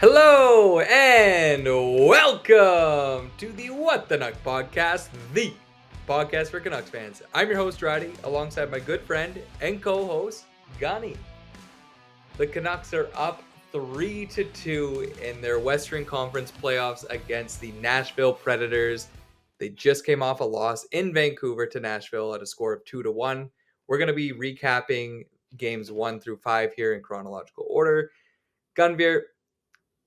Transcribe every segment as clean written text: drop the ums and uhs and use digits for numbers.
Hello and welcome to the What the Nuck podcast, the podcast for Canucks fans. I'm your host, Roddy, alongside my good friend and co-host, Gani. The Canucks are up 3-2 in their Western Conference playoffs against the Nashville Predators. They just came off a loss in Vancouver to Nashville at a score of 2-1. We're going to be recapping games 1 through 5 here in chronological order. Gunveer,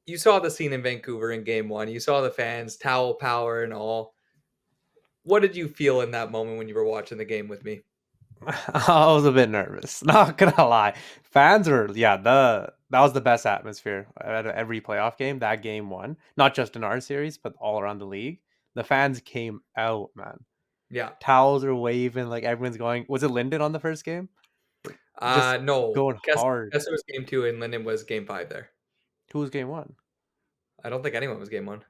you saw the scene in Vancouver in game 1. You saw the fans, towel power and all. What did you feel in that moment when you were watching the game with me? I was a bit nervous, not gonna lie. Fans were, that was the best atmosphere at every playoff game. That game one, not just in our series, but all around the league. The fans came out, man. Yeah. Towels are waving, like everyone's going. Was it Linden on the first game? Just No. going hard. Kessler was game 2 and Linden was game 5 there. Who was game one? I don't think anyone was game 1.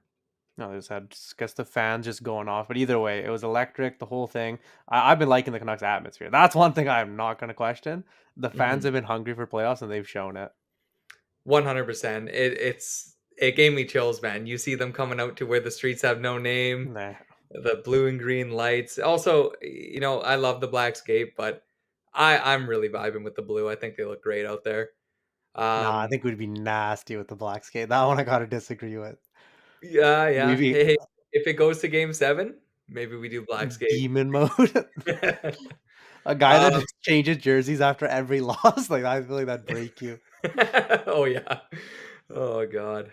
No, they just had guess the fans just going off. But either way, it was electric. The whole thing. I've been liking the Canucks atmosphere. That's one thing I'm not gonna question. The fans have been hungry for playoffs, and they've shown it. 100%. It gave me chills, man. You see them coming out to where the streets have no name, Nah. the blue and green lights. Also, I love the black skate, but I'm really vibing with the blue. I think they look great out there. Nah, I Um, think we'd be nasty with the black skate. That one I gotta disagree with. yeah, We'd yeah. be Hey, if it goes to game 7, maybe we do black skate. demon mode. A guy that um, just changes jerseys after every loss, like I feel like that'd break you. oh yeah. Oh god.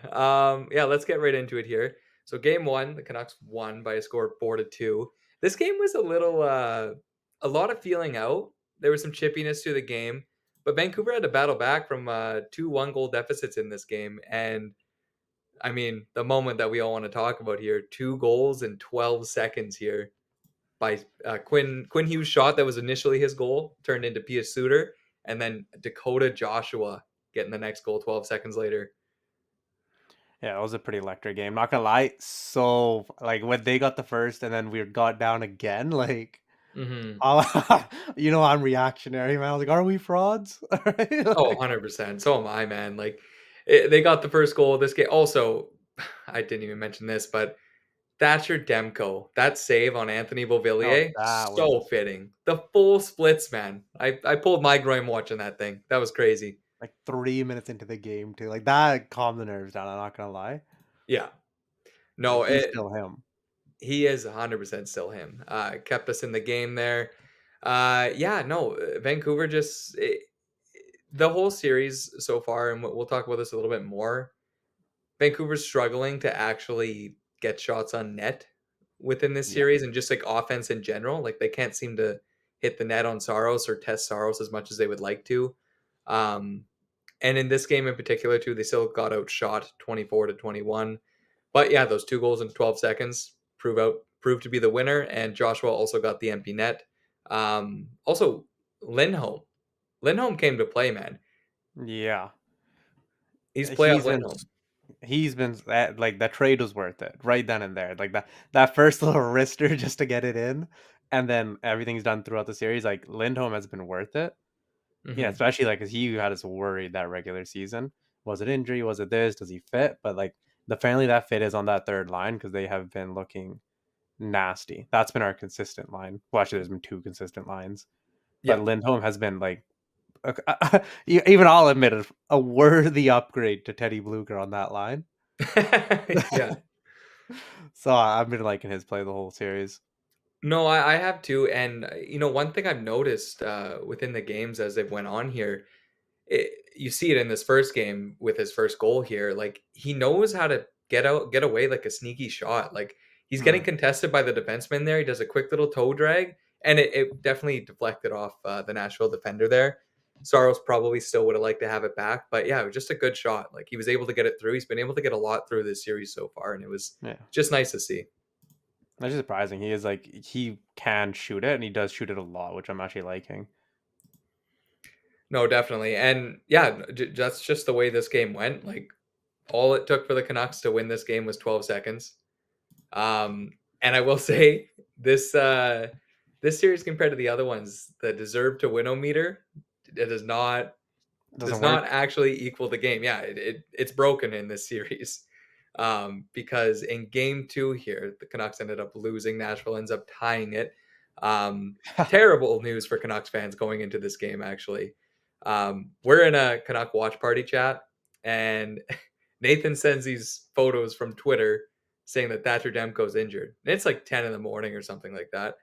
Yeah, let's get right into it here. So game 1, the Canucks won by a score of 4-2. This game was a lot of feeling out. There was some chippiness to the game, but Vancouver had to battle back from 2 1-goal deficits in this game. And I mean, the moment that we all want to talk about here, 2 goals in 12 seconds here by Quinn Hughes' shot that was initially his goal turned into Pius Suter, and then Dakota Joshua getting the next goal 12 seconds later. Yeah, it was a pretty electric game. Not gonna lie. So like when they got the first and then we got down again, like Mm-hmm. I'm reactionary, man. I was like, are we frauds? Oh, Like, 100%. So am I, man. They got the first goal of this game. Also, I didn't even mention this, but Thatcher Demko, that save on Anthony oh, Beauvillier, that was so fitting. The full splits, man. I pulled my groin watching that thing. That was crazy. like 3 minutes into the game too. Like that calmed the nerves down. I'm not gonna lie. Yeah. Like No, he's still him. he is 100% still him. Kept us in the game there. Yeah, no, Vancouver the whole series so far, and we'll talk about this a little bit more. Vancouver's struggling to actually get shots on net within this Yeah. series and just like offense in general. Like they can't seem to hit the net on Saros or test Saros as much as they would like to. Um, and in this game in particular, too, they still got outshot 24-21. But yeah, those 2 goals in 12 seconds proved to be the winner, and Joshua also got the empty net. Also, Lindholm. Lindholm came to play, man. Yeah. He's playoff He's been Lindholm. like that trade was worth it right then and there. Like that first little wrister just to get it in, and then everything's done throughout the series. Like Lindholm has been worth it. Yeah, Hmm. especially like because he had us worried that regular season. Was it injury? Was it this? Does he fit? But like the family that fit is on that third line because they have been looking nasty. That's been our consistent line. Well, actually, there's been two consistent lines, but Yeah. Lindholm has been like even I'll admit it, a worthy upgrade to Teddy Bluger on that line. Yeah. So I've been liking his play the whole series. No, I have too. And, one thing I've noticed within the games as they've went on here, you see it in this first game with his first goal here. Like he knows how to get away like a sneaky shot. Like he's getting Mm. contested by the defenseman there. He does a quick little toe drag, and it definitely deflected off the Nashville defender there. Saros probably still would have liked to have it back, but yeah, it was just a good shot. Like he was able to get it through. He's been able to get a lot through this series so far, and it was Yeah, just nice to see. that's just surprising. He is like he can shoot it, and he does shoot it a lot, which I'm actually liking. No, definitely, and yeah, that's just the way this game went. Like all it took for the Canucks to win this game was 12 seconds. And I will say this series compared to the other ones, the deserve to win meter, it is not Doesn't does not work. actually equal the game. Yeah, it's broken in this series. Because in game two here, the Canucks ended up losing. Nashville ends up tying it. Um, Terrible news for Canucks fans going into this game, actually. We're in a Canuck watch party chat, and Nathan sends these photos from Twitter saying that Thatcher Demko's injured. And it's like 10 in the morning or something like that.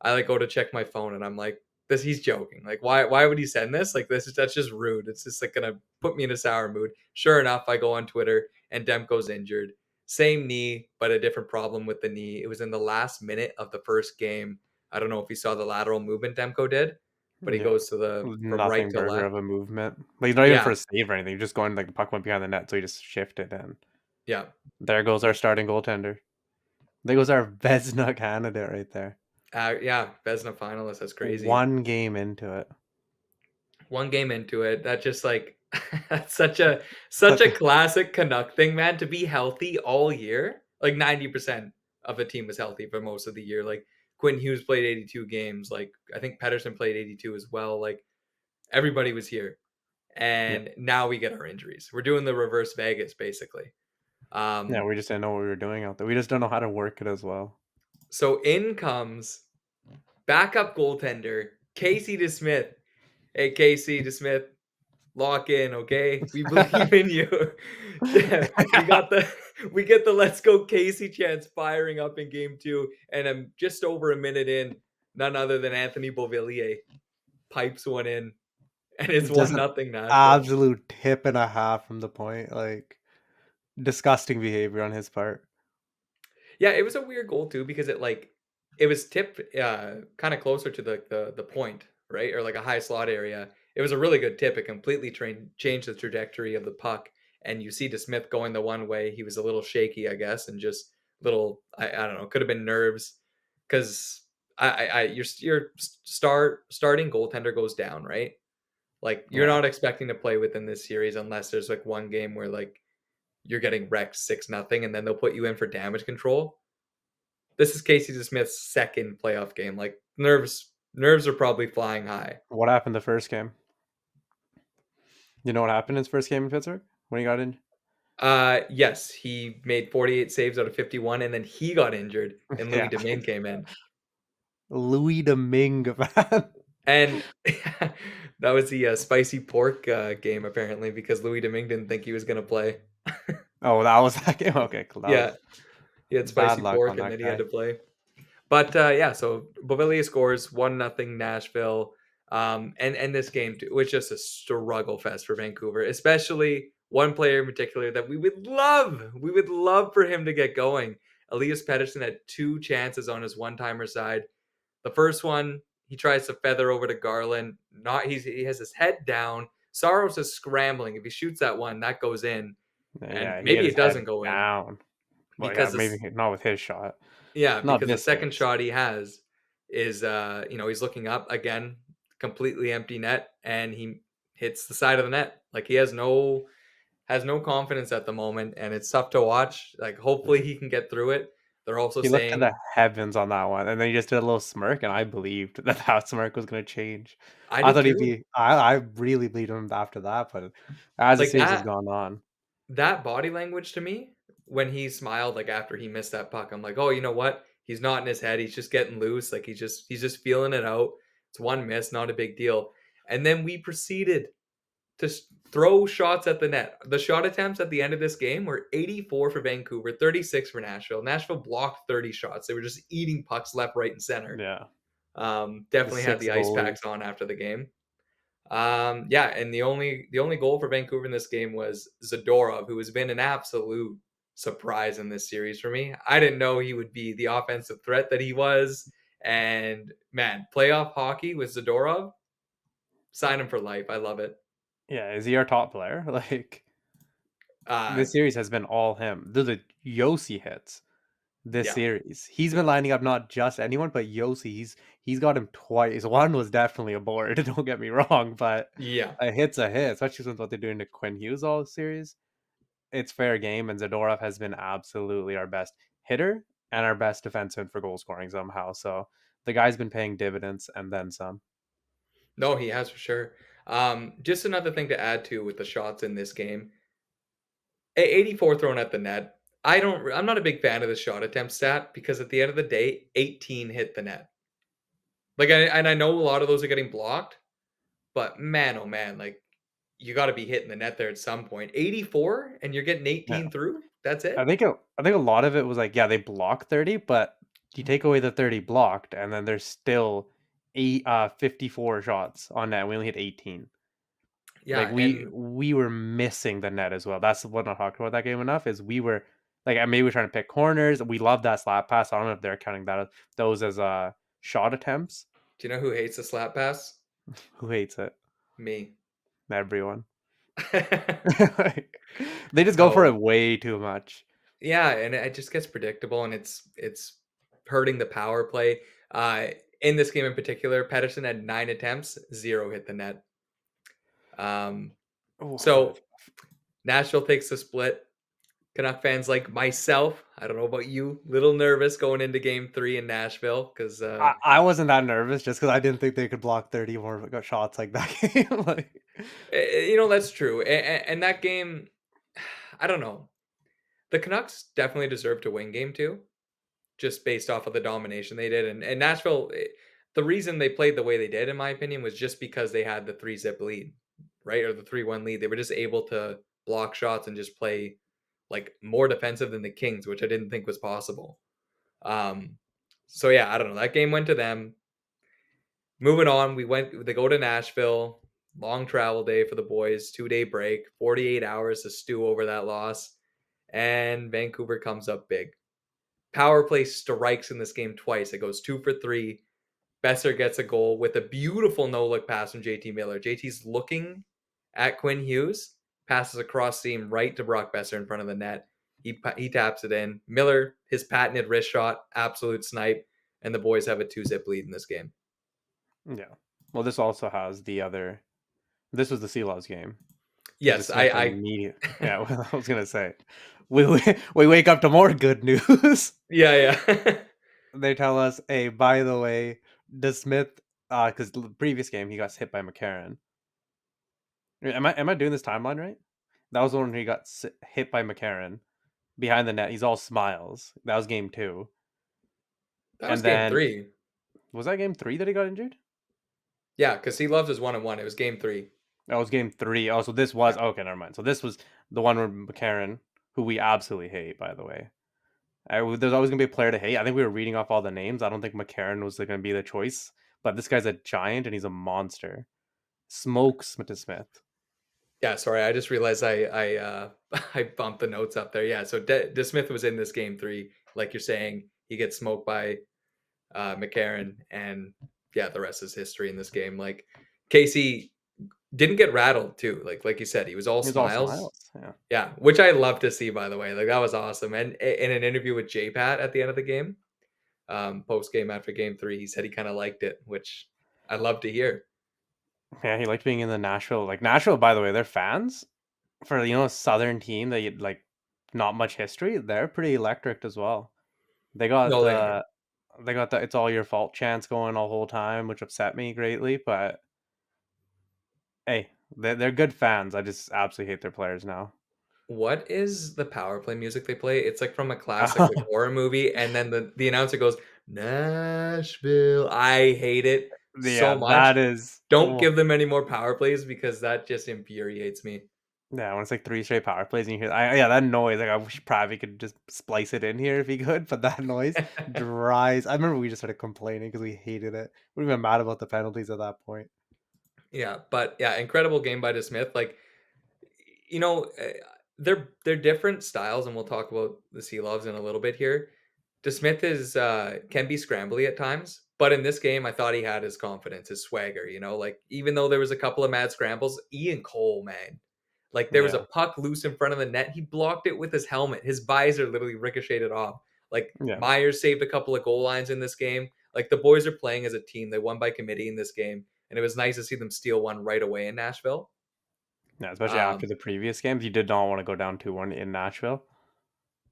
I like go to check my phone and I'm like, this he's joking. Like why would he send this? Like that's just rude. It's just like gonna put me in a sour mood. Sure enough, I go on Twitter and Demko's injured. Same knee, but a different problem with the knee. It was in the last minute of the first game. I don't know if you saw the lateral movement Demko did, but he Yeah. goes to the from right Nothing to burger left. of a movement. Like, not even for Yeah, a save or anything. Just going like the puck went behind the net, so he just shifted in. yeah, There goes our starting goaltender. There goes our Vezina candidate right there. yeah. Vesna finalist. That's crazy. One game into it. One game into it, that just like that's such Such a a classic Canuck thing, man. To be healthy all year, like 90% of the team was healthy for most of the year. Like Quinn Hughes played 82 games. Like I think Pedersen played 82 as well. Like everybody was here, yeah. and now we get our injuries. We're doing the reverse Vegas basically. Yeah, Um, we just didn't know what we were doing out there. We just don't know how to work it as well. so in comes backup goaltender Casey DeSmith. Hey Casey DeSmith, lock in, okay? We believe in you. we got the we get the let's go Casey chance firing up in game two, and I'm just over a minute in. None other than Anthony Beauvillier pipes one in, and it's Just one an nothing Nashville. absolute tip and a half from the point. Like, disgusting behavior on his part. Yeah, it was a weird goal too because it was tipped kind of closer to the point, right? Or like a high slot area. It was a really good tip. It completely changed the trajectory of the puck. And you see DeSmith going the one way. He was a little shaky, I guess, and just little I don't know, could have been nerves because your starting goaltender goes down, right? Like you're Yeah. not expecting to play within this series unless there's like one game where like you're getting wrecked 6-0 and then they'll put you in for damage control. This is Casey Smith's second playoff game. Like nerves are probably flying high. What happened the first game? You know what happened in his first game in Pittsburgh when he got in? Yes, he made 48 saves out of 51 and then he got injured and Louis Yeah. Domingue came in. Louis Domingue, man. And that was the spicy pork game apparently because Louis Domingue didn't think he was going to play. Oh, that was that game? Okay, cool. That Yeah, was he had bad spicy luck pork on and that then he had guy. to play. But yeah, so Bavaria scores 1-0 Nashville. And this game too was just a struggle fest for Vancouver, especially one player in particular that we would love for him to get going. Elias Pettersson had two chances on his one-timer side. The first one, he tries to feather over to Garland. Not he has his head down. Saros is scrambling. If he shoots that one, that goes in. And Yeah, he had maybe his it doesn't head go in down. Well, yeah, because maybe this not with his shot. yeah, Not because the this second his. shot he has is he's looking up again, completely empty net, and he hits the side of the net. Like he has no confidence at the moment, and it's tough to watch. Like hopefully he can get through it. They're also He looked to the saying heavens on that one, and then he just did a little smirk, and I believed that that smirk was going to change. I I did thought he'd too. be. I really believed him after that, but as the Like series has gone on, that body language to me when he smiled like after he missed that puck, I'm like, oh, you know what? He's not in his head. He's just getting loose. Like he's just feeling it out. It's one miss, not a big deal. And then we proceeded to throw shots at the net. The shot attempts at the end of this game were 84 for Vancouver, 36 for Nashville. Nashville blocked 30 shots. They were just eating pucks left, right, and center. yeah, the Definitely had six the ice goalies. packs on after the game. Yeah, and the only goal for Vancouver in this game was Zadorov, who has been an absolute surprise in this series for me. I didn't know he would be the offensive threat that he was. And man, playoff hockey with Zadorov, sign him for life. I love it. Yeah, is he our top player? Like, Uh, this series has been all him. The Yossi hits this yeah, series. He's been lining up not just anyone, but Yossi. He's got him twice. One was definitely a board. Don't get me wrong, but yeah. a hit's a hit, especially since what they're doing to Quinn Hughes all series. It's fair game, and Zadorov has been absolutely our best hitter and our best defenseman for goal scoring somehow. So the guy's been paying dividends and then some. No, he has for sure. Just another thing to add to with the shots in this game. 84 thrown at the net. I'm not a big fan of the shot attempt stat because at the end of the day, 18 hit the net. I know a lot of those are getting blocked, but man, oh man, like you got to be hitting the net there at some point. 84 and you're getting Yeah. 18 through? That's I it? think I think a lot of it was like, yeah, they blocked 30, but you take away the 30 blocked, and then there's still 54 shots on net. We only hit 18. Like Yeah, and we were missing the net as well. That's what I talked about that game enough is we were like maybe we're trying to pick corners. We love that slap pass. I don't know if they're counting those as shot attempts. do you know who hates the slap pass? Who hates it? Me. Everyone. They just go for So it way too much. yeah, and it just gets predictable, and it's hurting the power play. Uh, in this game in particular, Pedersen had 9 attempts, 0 hit the net. Um, Oh, so Nashville takes the split. Canuck fans like myself, I don't know about you, little nervous going into Game 3 in Nashville because I wasn't that nervous just because I didn't think they could block 30 more shots like that game. Like, that's true. And that game, I don't know. The Canucks definitely deserve to win Game 2. Just based off of the domination they did. And Nashville, the reason they played the way they did, in my opinion, was just because they had the 3-zip lead, right? Or the 3-1 lead. They were just able to block shots and just play like more defensive than the Kings, which I didn't think was possible. Um, so yeah, I don't know. That game went to them. Moving on, they go to Nashville. Long travel day for the boys, 2-day break, 48 hours to stew over that loss. And Vancouver comes up big. Power play strikes in this game twice. It goes 2 for 3. Besser gets a goal with a beautiful no-look pass from JT Miller. JT's looking at Quinn Hughes, passes across seam right to Brock Besser in front of the net. He taps it in. Miller, his patented wrist shot, absolute snipe, and the boys have a 2-zip lead in this game. yeah. Well, this also has the other. This was the Sealaws game. Because Yes, Smith immediate. Yeah, well, I was gonna say, we wake up to more good news. yeah, yeah. They tell us, hey, by the way, does Smith? Because the previous game he got hit by McCarron. Am I doing this timeline right? That was the one where he got hit by McCarron behind the net. He's all smiles. That was game 2, That was and game then 3. was that game 3 that he got injured? Yeah, because he loves his 1-on-1. It was game 3. That was game 3. Oh, so this was Yeah. okay. Never mind. So this was the one where McCarron, who we absolutely hate, by the way. There's always gonna be a player to hate. I think we were reading off all the names. I don't think McCarron was gonna be the choice, but this guy's a giant and he's a monster. Smokes Smith. Yeah, sorry, I just realized I bumped the notes up there. Yeah, so DeSmith was in this game 3, like you're saying. He gets smoked by McCarron, and yeah, the rest is history in this game. Like Casey didn't get rattled too. Like you said, he was all He was all smiles. smiles. Yeah. Yeah, which I love to see, by the way. Like that was awesome. And in an interview with J Pat at the end of the game, post game after game 3, he said he kind of liked it, which I love to hear. Yeah, he liked being in the Nashville. Like Nashville, by the way, their fans for a southern team that like not much history. They're pretty electric as well. They got No, they are. the "It's all your fault" chants going all whole time, which upset me greatly. But hey, they're good fans. I just absolutely hate their players now. What is the power play music they play? It's like from a classic like horror movie, and then the announcer goes, "Nashville." I hate it so Yeah, much. that is. Don't Oh, give them any more power plays because that just infuriates me. yeah, when it's like 3 straight power plays and you hear, yeah, that noise. Like I wish probably could just splice it in here if he could, but that noise dries. I remember we just started complaining because we hated it. We were even mad about the penalties at that point. Yeah, but yeah, incredible game by DeSmith. Like, you know, they're different styles, and we'll talk about the Sea Loves in a little bit here. DeSmith is can be scrambly at times, but in this game, I thought he had his confidence, his swagger. Like even though there was a couple of mad scrambles, Ian Cole, man, like there was a Yeah, puck loose in front of the net, he blocked it with his helmet. His visor literally ricocheted off. Like yeah, Myers saved a couple of goal lines in this game. Like the boys are playing as a team. They won by committee in this game, and it was nice to see them steal one right away in Nashville. yeah. Especially after Um, the previous games, you did not want to go down 2-1 in Nashville.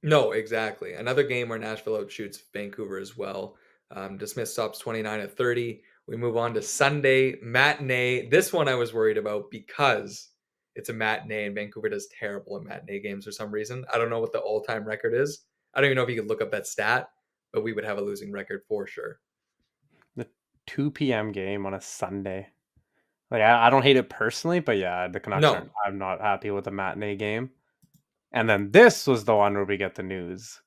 No, exactly. Another game where Nashville outshoots Vancouver as well. DeSmith stops 29 at 30. We move on to Sunday matinee. This one I was worried about because it's a matinee and Vancouver does terrible in matinee games for some reason. I don't know what the all-time record is. I don't even know if you could look up that stat, but we would have a losing record for sure. The 2 p.m. game on a Sunday. Like I don't hate it personally, but yeah, the Canucks aren't. No. I'm not happy with the matinee game. And then this was the one where we get the news.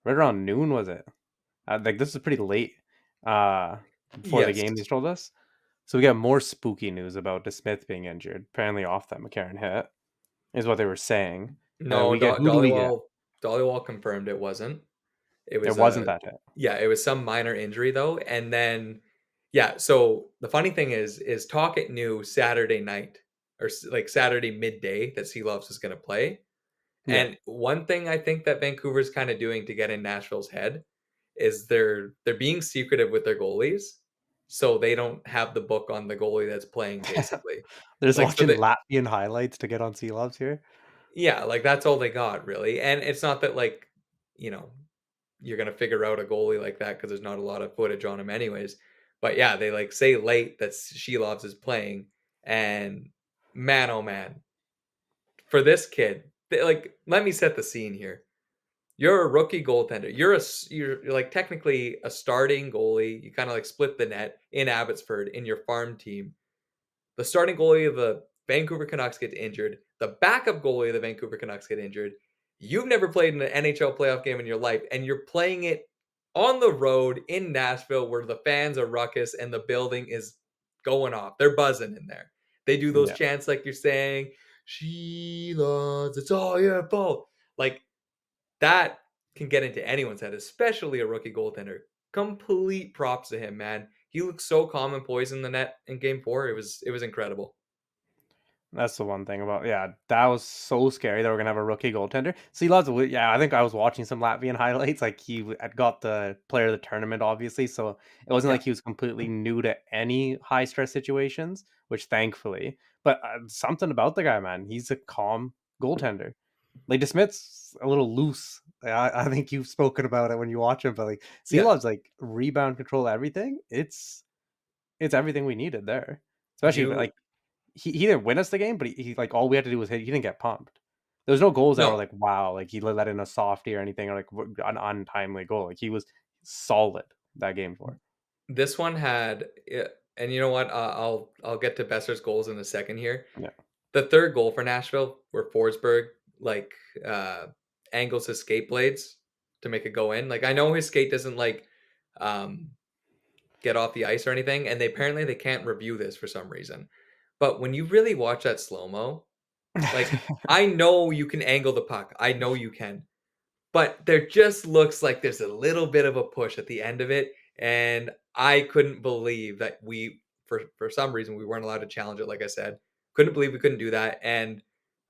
Right around noon, was it? Like this is pretty late. Before the Yes. game, they told us. So we got more spooky news about DeSmith being injured, apparently off that McCarron hit, is what they were saying. And then No, we get who do we get? Dollywall confirmed it wasn't. It It was wasn't a that hit. yeah, it was some minor injury though, and then yeah. So the funny thing is Talkit knew Saturday night or like Saturday midday that Sea Loves was going to play. Yeah. And one thing I think that Vancouver's kind of doing to get in Nashville's head is they're being secretive with their goalies, so they don't have the book on the goalie that's playing basically. They're just Like so watching that Latvian highlights to get on Sea Loves here. yeah, like that's all they got really. And it's not that like, you know, you're gonna figure out a goalie like that because there's not a lot of footage on him anyways. But yeah, they like say late that Shelovs is playing, and man, oh man, for this kid, like let me set the scene here. You're a rookie goaltender. You're like technically a starting goalie. You kind of like split the net in Abbotsford in your farm team. The starting goalie of the Vancouver Canucks gets injured. The backup goalie of the Vancouver Canucks get injured. You've never played in an NHL playoff game in your life, and you're playing it on the road in Nashville where the fans are ruckus and the building is going off. They're buzzing in there. They do those Yeah. chants like you're saying, Sheila, it's all your fault. Like that can get into anyone's head, especially a rookie goaltender. Complete props to him, man. He looked so calm and poised in the net in game 4. It was incredible. That's the one thing about that was so scary that we're gonna have a rookie goaltender. See, lots of yeah, I think I was watching some Latvian highlights. Like had got the player of the tournament, obviously, so it wasn't Yeah. like he was completely new to any high stress situations, which thankfully. But something about the guy, man, he's a calm goaltender. Like DeSmith's a little loose. I think you've spoken about it when you watch him, but like Yeah. Seelov's like rebound control, everything. It's everything we needed there, especially You like he didn't win us the game, but he like all we had to do was hit. He didn't get pumped. There was no goals that were no. like wow, like he let in a softie or anything or like an untimely goal. Like he was solid that game for. This one had and you know what? I'll get to Besser's goals in a second here. Yeah. The third goal for Nashville, where Forsberg like uh, angles his skate blades to make it go in. Like I know his skate doesn't like um, get off the ice or anything, and they can't review this for some reason. But when you really watch that slow mo, like I know you can angle the puck, I know you can, but there just looks like there's a little bit of a push at the end of it, and I couldn't believe that we for some reason we weren't allowed to challenge it. Like I said, couldn't believe we couldn't do that, and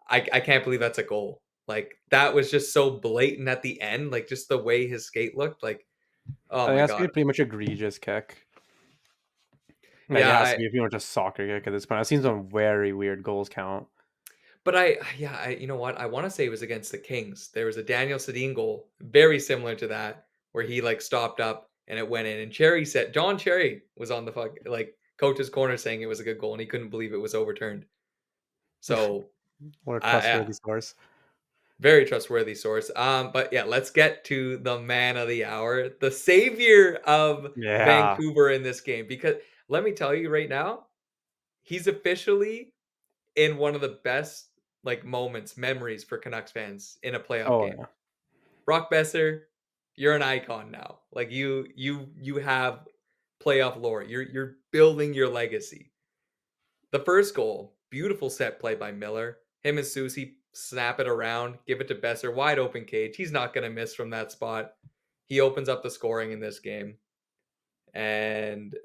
I can't believe that's a goal. Like that was just so blatant at the end, like just the way his skate looked. Like oh I think my that's gonna god, be a pretty much egregious kick. Like it yeah. has to be pretty much a soccer kick at this point. I've seen some very weird goals count. But you know what? I want to say it was against the Kings. There was a Daniel Sedin goal, very similar to that, where he like stopped up and it went in. And John Cherry was on the like coach's corner saying it was a good goal, and he couldn't believe it was overturned. So, What a yeah, trustworthy source. very trustworthy source. But yeah, let's get to the man of the hour, the savior of Yeah. Vancouver in this game. Because let me tell you right now, he's officially in one of the best like moments, memories for Canucks fans in a playoff Oh game. yeah. Brock Besser, you're an icon now. Like you have playoff lore. You're building your legacy. The first goal, beautiful set play by Miller. Him and Susie snap it around, give it to Besser, wide open cage. He's not gonna miss from that spot. He opens up the scoring in this game. And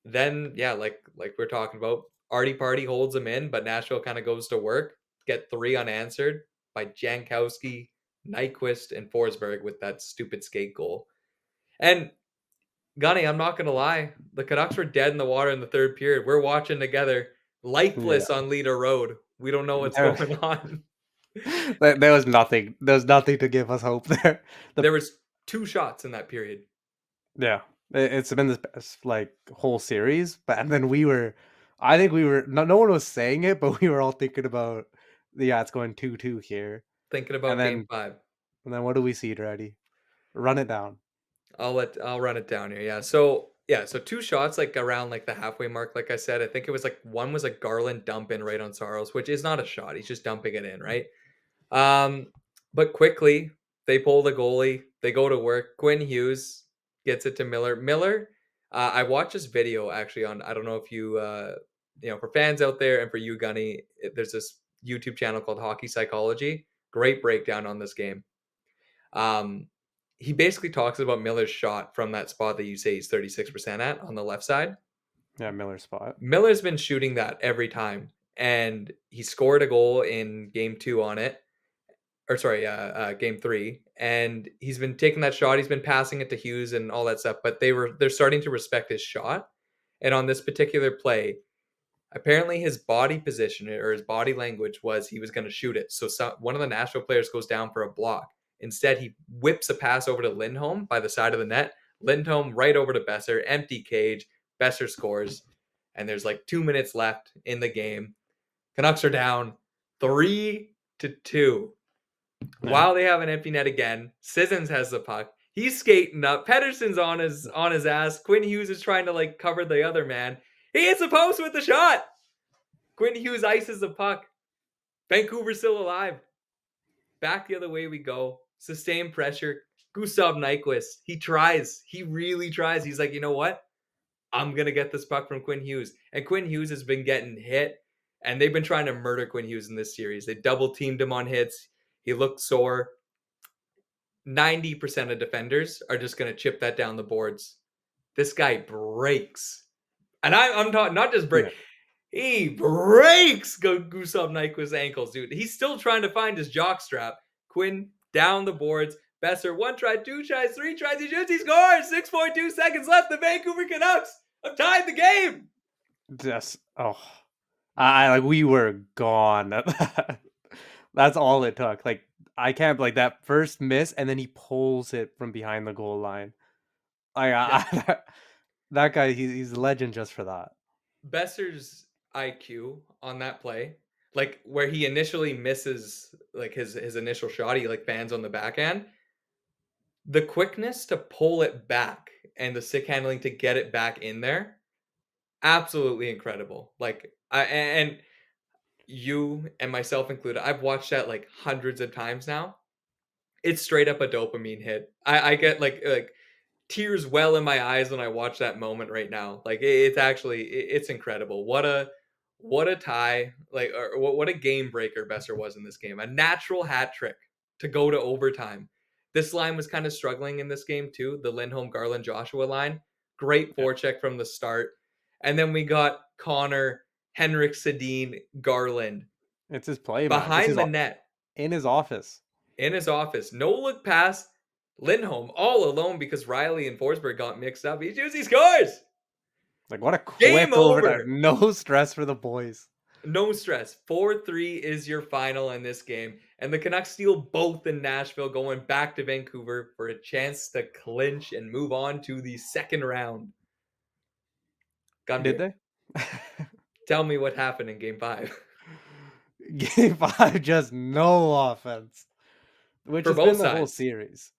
then yeah, like we're talking about, Artie Party holds him in, but Nashville kind of goes to work, get 3 unanswered by Jankowski, Nyquist, and Forsberg with that stupid skate goal. And Gunny, I'm not gonna lie, the Canucks were dead in the water in the third period. We're watching together, lifeless Yeah. on Leader Road. We don't know what's There, going on. there was nothing. There was nothing to give us hope there. The There was 2 shots in that period. Yeah. It's been this like whole series, but and then I think we were no one was saying it, but we were all thinking about yeah, it's going 2-2 here, Thinking and about game then 5. what do we see, Ready? Run it down. I'll run it down here. So two shots like around like the halfway mark. Like I said, I think it was like one was a Garland dump in right on Saros, which is not a shot. He's just dumping it in, right? Um, but quickly they pull the goalie. They go to work. Quinn Hughes gets it to Miller. Miller, I watched this video actually on. I don't know if you, for fans out there and for you, Gunny, there's this YouTube channel called Hockey Psychology. Great breakdown on this game. Um, he basically talks about Miller's shot from that spot that you say he's 36% at on the left side. Yeah, Miller spot. Miller's been shooting that every time, and he scored a goal in game 2 on it. Or sorry, game 3, and he's been taking that shot. He's been passing it to Hughes and all that stuff, but they're starting to respect his shot. And on this particular play, apparently his body position or his body language was he was going to shoot it. So one of the Nashville players goes down for a block. Instead, he whips a pass over to Lindholm by the side of the net. Lindholm right over to Besser, empty cage. Besser scores, and there's like 2 minutes left in the game. Canucks are down 3-2. Yeah. While they have an empty net again, Sissons has the puck. He's skating up. Pedersen's on his ass. Quinn Hughes is trying to like cover the other man. He hits the post with the shot. Quinn Hughes ices the puck. Vancouver's still alive. Back the other way we go. Sustained pressure. Gustav Nyquist. He tries. He really tries. He's like, you know what? I'm gonna get this puck from Quinn Hughes. And Quinn Hughes has been getting hit, and they've been trying to murder Quinn Hughes in this series. They double teamed him on hits. He looked sore. 90% of defenders are just going to chip that down the boards. This guy breaks. And I'm talking not just break. Yeah. He breaks Gustav Nyquist's ankles, dude. He's still trying to find his jock strap. Quinn down the boards. Besser, 1 try, 2 tries, 3 tries. He shoots, he scores. 6.2 seconds left. The Vancouver Canucks have tied the game. Just I like we were gone. That's all it took. Like I can't like that first miss, and then he pulls it from behind the goal line. Yeah. That guy, he's a legend just for that. Besser's IQ on that play, like where he initially misses like his initial shot, he like fans on the backhand. The quickness to pull it back and the stick handling to get it back in there, absolutely incredible. Like and you and myself included, I've watched that like hundreds of times now. It's straight up a dopamine hit. I get like tears well in my eyes when I watch that moment right now. Like it's actually it's incredible. What a tie, like or what a game breaker Besser was in this game. A natural hat trick to go to overtime. This line was kind of struggling in this game too. The Lindholm, Garland, Joshua line. Great Yeah. forecheck from the start, and then we got Connor, Henrik Sedin, Garland It's his play, man. It's behind his the net in his office. in his office. No look pass. Lindholm all alone because Riley and Forsberg got mixed up. He shoots, he scores. Like what a Game quick overtime. over. No stress for the boys. No stress. 4-3 is your final in this game. And the Canucks steal both in Nashville, going back to Vancouver for a chance to clinch and move on to the second round. Did Gunbeer, they? tell me what happened in game 5. Game 5, just no offense, which For has both been the whole sides. series.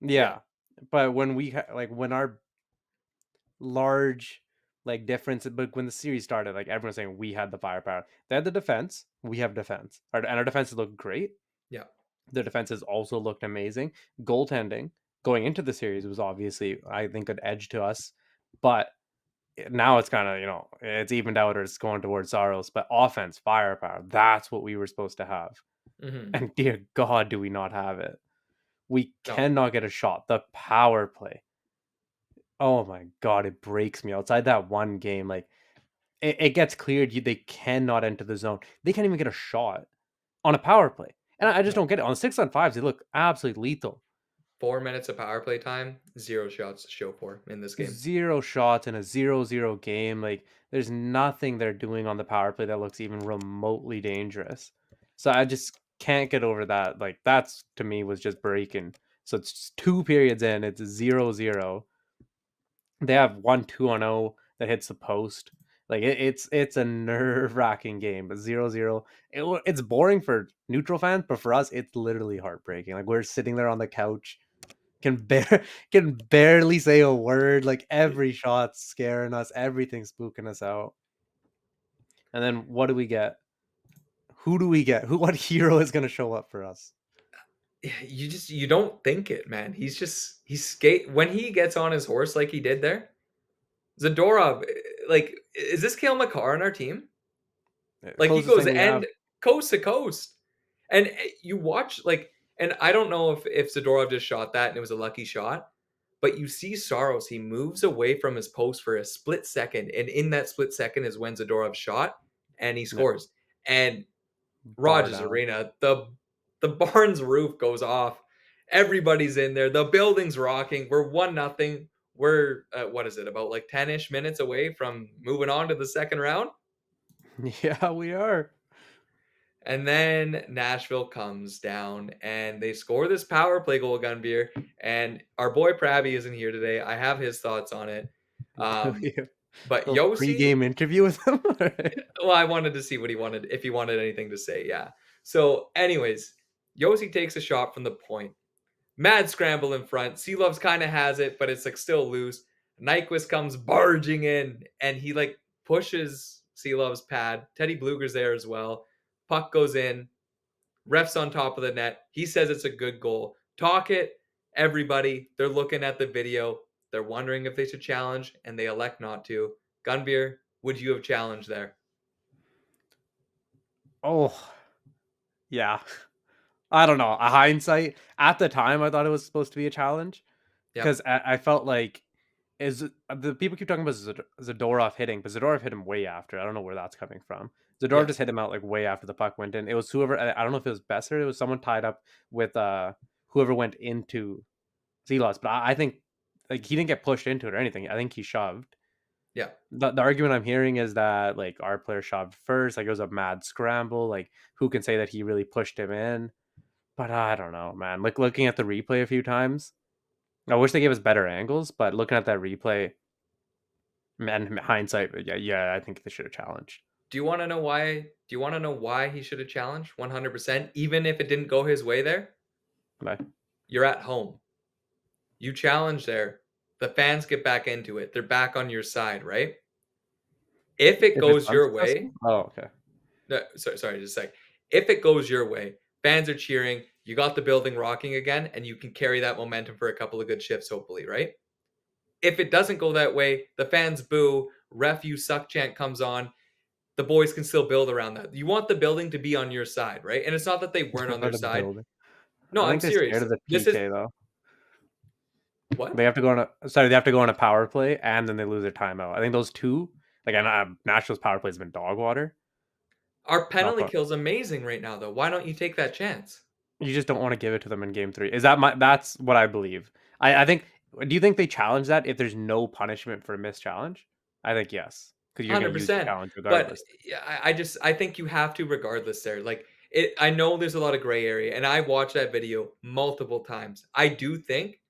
Yeah. Yeah, but when when our large difference, but when the series started, like everyone's saying we had the firepower. They had the defense. We have defense. And our defenses looked great. Yeah. The defenses also looked amazing. Goaltending going into the series was obviously, I think, an edge to us, but now it's kind of it's evened out or it's going towards Saros. But offense, firepower, that's what we were supposed to have. Mm-hmm. And dear God, do we not have it? We No. cannot get a shot. The power play. Oh my God, it breaks me. Outside that one game, like it gets cleared. They cannot enter the zone. They can't even get a shot on a power play. And I just No. don't get it. On 6-on-5s, they look absolutely lethal. 4 minutes of power play time, 0 shots to show for in this game. 0 shots in a 0-0 game. Like there's nothing they're doing on the power play that looks even remotely dangerous. So I just can't get over that. Like that's to me was just breaking. So it's just 2 periods in, it's 0-0. They have 1-2-0 that hits the post. Like it's a nerve-wracking game, but 0-0. It's boring for neutral fans, but for us, it's literally heartbreaking. Like we're sitting there on the couch, can bear can barely say a word. Like every shot's scaring us, everything's spooking us out. And then what do we get? Who do we get? Who? What hero is going to show up for us? You don't think it, man. He's skate when he gets on his horse like he did there. Zadorov, like, is this Kale McCarr on our team? Like he Closest goes thing we have. end coast to coast, and you watch like, and I don't know if Zadorov just shot that and it was a lucky shot, but you see Saros, he moves away from his post for a split second, and in that split second is when Zadorov shot and he Yeah, scores. And bar Rogers down. Arena, the barn's roof goes off. Everybody's in there. The building's rocking. We're 1-0. We're what is it? About like 10ish minutes away from moving on to the second round. Yeah, we are. And then Nashville comes down and they score this power play goal, Gunbeer. And our boy Prabby isn't here today. I have his thoughts on it. Do Um, we have but a Yossi, pre-game interview with him? Alright. well, I wanted to see what he wanted, if he wanted anything to say. Yeah. So, anyways, Yossi takes a shot from the point. Mad scramble in front. Sealoves kind of has it, but it's like still loose. Nyquist comes barging in and he like pushes Sealoves' pad. Teddy Bluger's there as well. Puck goes in. Ref's on top of the net. He says it's a good goal. Talk it, everybody. They're looking at the video. They're wondering if they should challenge, and they elect not to. Gunbeer, would you have challenged there? Oh, yeah. I don't know. A hindsight at the time, I thought it was supposed to be a challenge Yep. because I felt like is the people keep talking about Zadorov hitting, but Zadorov hit him way after. I don't know where that's coming from. Zadorov Yeah. just hit him out like way after the puck went in. It was whoever. I don't know if it was Besser. It was someone tied up with whoever went into Zelos. But I think like he didn't get pushed into it or anything. I think he shoved. Yeah. The argument I'm hearing is that like our player shoved first. Like it was a mad scramble. Like who can say that he really pushed him in? But I don't know, man. Like looking at the replay a few times, I wish they gave us better angles. But looking at that replay, man, hindsight, yeah, I think they should have challenged. Do you want to know why? Do you want to know why he should have challenged 100%, even if it didn't go his way there? But You're at home. You challenge there. The fans get back into it. They're back on your side, right? If it if it's goes your unsuccessful, way, oh okay, no, sorry, just a sec. If it goes your way, fans are cheering. You got the building rocking again, and you can carry that momentum for a couple of good shifts, hopefully, right? If it doesn't go that way, the fans boo. Ref, you suck chant comes on. The boys can still build around that. You want the building to be on your side, right? And it's not that they weren't on their for the side. building. No, I I'm think they're scared serious. of the This is PK though. what? They have to go on a sorry, they have to go on a power play and then they lose their timeout. I think those two, like I know Nashville's power play has been dog water. Our Not penalty going. kill's amazing right now, though. Why don't you take that chance? You just don't want to give it to them in game three. Is that my? That's what I believe. I think. Do you think they challenge that if there's no punishment for a missed challenge? I think yes, because you're going to use the 100%. challenge But regardless. yeah, I think you have to regardless there. Like it I know there's a lot of gray area and I watched that video multiple times. I do think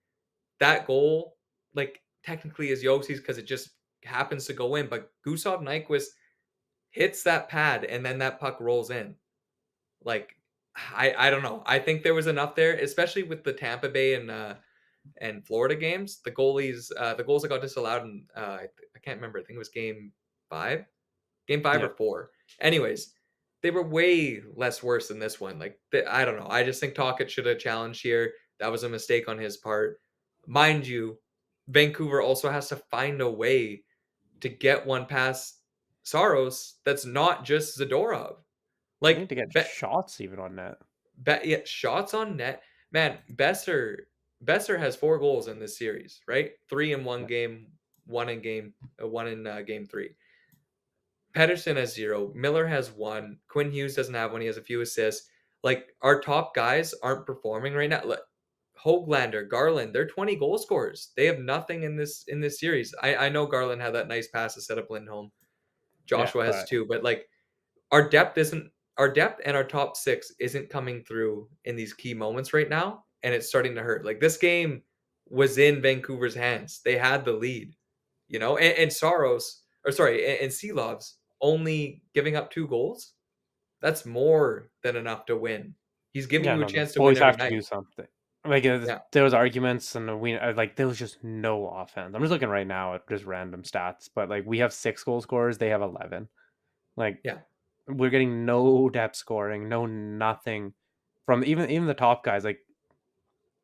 that goal like technically is Yossi's because it just happens to go in, but Gustav Nyquist hits that pad and then that puck rolls in. Like I don't know. I think there was enough there, especially with the Tampa Bay and Florida games. The goals that got disallowed in I can't remember. I think it was game five Yeah, or four. Anyways, they were way less worse than this one. Like I don't know. I just think Tocchet should have challenged here. That was a mistake on his part. Mind you, Vancouver also has to find a way to get one past Saros that's not just Zadorov. they Like need to get bet shots even on net. yeah, shots on net. Man, Besser has 4 goals in this series, right? 3 in one Yeah, game, one in game 3. Pedersen has 0. Miller has 1. Quinn Hughes doesn't have one. He has a few assists. Like our top guys aren't performing right now. Like, Hoglander, Garland, they're 20 goal scorers. They have nothing in this series. I know Garland had that nice pass to set up Lindholm. yeah, Joshua has but too, but like our depth and our top 6 isn't coming through in these key moments right now, and it's starting to hurt. Like this game was in Vancouver's hands. They had the lead. and Soros, or sorry, and Seelov's only giving up 2 goals. That's more than enough to win. He's giving Yeah, you a no, the chance to win boys every have to do night. something. Like, Yeah, there was arguments, and like there was just no offense. I'm just looking right now at just random stats, but like we have 6 goal scorers, they have 11. Like yeah, we're getting no depth scoring, no nothing from even the top guys. Like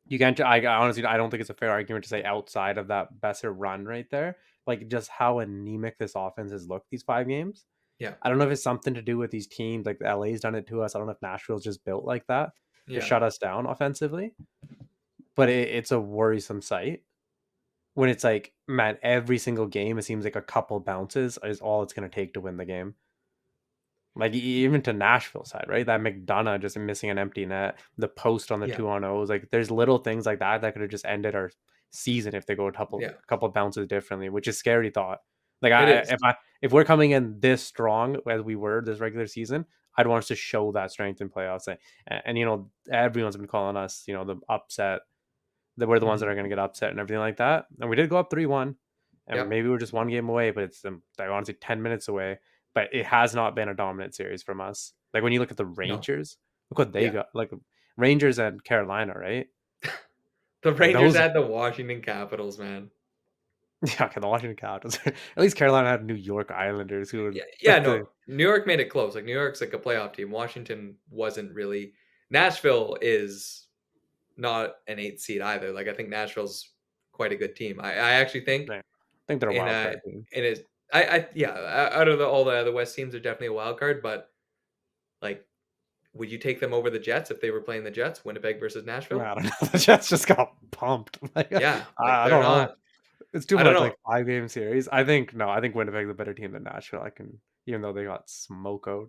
you can't. I honestly I don't think it's a fair argument to say outside of that Besser run right there. Like just how anemic this offense has looked these 5 games. yeah, I don't know if it's something to do with these teams. Like LA's done it to us. I don't know if Nashville's just built like that to yeah, shut us down offensively. But it's a worrisome sight when it's like, man, every single game it seems like a couple bounces is all it's going to take to win the game. Like even to Nashville side, right? That McDonough just missing an empty net, the post on the yeah, 2-on-0s. Like there's little things like that that could have just ended our season if they go a couple yeah. couple bounces differently, which is scary thought. Like It is. if we're coming in this strong as we were this regular season, I'd want us to show that strength in playoffs. And everyone's been calling us, the upset, that we're the ones that Mhm. are going to get upset and everything like that. And we did go up 3-1, and Yep, maybe we're just one game away, but it's like honestly 10 minutes away. But it has not been a dominant series from us. Like when you look at the no, Rangers, look what they yeah. got. Like Rangers and Carolina, right? The Like Rangers those. had the Washington Capitals, man. Yeah, okay, the Washington Capitals. At least Carolina had New York Islanders, who were Yeah, yeah, like no. New York made it close. Like New York's like a playoff team. Washington wasn't really. Nashville is not an 8th seed either. Like I think Nashville's quite a good team. I actually think I think they're a in wild a card team. in a I yeah, out of all the other West teams, they're definitely a wild card. But like, would you take them over the Jets if they were playing the Jets? Winnipeg versus Nashville? I don't know. The Jets just got pumped. Like Yeah, like I they're don't know. not. It's too I don't much, know. like 5 game series. I think no. I think Winnipeg's a better team than Nashville. I can, even though they got smokeout.